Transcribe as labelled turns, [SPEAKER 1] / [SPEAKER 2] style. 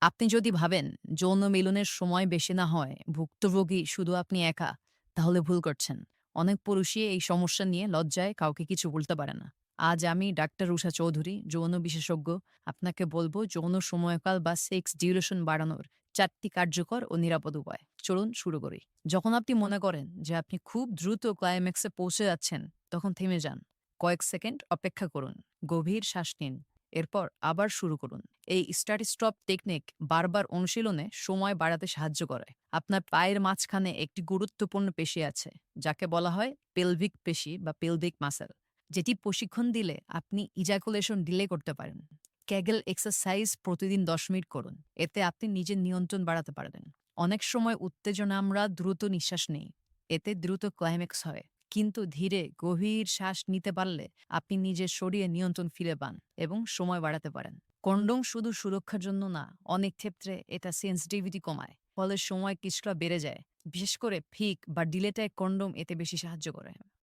[SPEAKER 1] আপনি যদি ভাবেন যৌন মিলনের সময় বেশি না হয়, ভুক্তভোগী শুধু আপনি একা, তাহলে ভুল করছেন। অনেক পুরুষই এই সমস্যা নিয়ে লজ্জায় কাউকে কিছু বলতে পারে না। আজ আমি ডাক্তার উষা চৌধুরী, যৌন বিশেষজ্ঞ, আপনাকে বলবো যৌন সময়কাল বা সেক্স ডিউরেশন বাড়ানোর 4টি কার্যকর ও নিরাপদ উপায়। চলুন শুরু করি। যখন আপনি মনে করেন যে আপনি খুব দ্রুত ক্লাইম্যাক্সে পৌঁছে যাচ্ছেন, তখন থেমে যান। কয়েক সেকেন্ড অপেক্ষা করুন। গভীর শ্বাস নিন। এরপর আবার শুরু করুন। এই স্টার্ট স্টপ টেকনিক বারবার অনুশীলনে সময় বাড়াতে সাহায্য করে। আপনার পায়ের মাঝখানে একটি গুরুত্বপূর্ণ পেশি আছে, যাকে বলা হয় পেলভিক পেশি বা পেলভিক মাসেল, যেটি প্রশিক্ষণ দিলে আপনি ইজাকুলেশন ডিলে করতে পারেন। ক্যাগেল এক্সারসাইজ প্রতিদিন 10 মিনিট করুন। এতে আপনি নিজের নিয়ন্ত্রণ বাড়াতে পারবেন। অনেক সময় উত্তেজনা আমরা দ্রুত নিঃশ্বাস নেই, এতে দ্রুত ক্লাইম্যাক্স হয়। কিন্তু ধীরে গভীর শ্বাস নিতে পারলে আপনি নিজের শরীরে নিয়ন্ত্রণ ফিরে পান এবং সময় বাড়াতে পারেন। কন্ডোম শুধু সুরক্ষার জন্য না, অনেক ক্ষেত্রে এটা সেন্সিটিভিটি কমায়, ফলে সময় কিছুটা বেড়ে যায়। বিশেষ করে ফিক বা ডিলেটায় কন্ডোম এতে বেশি সাহায্য করে।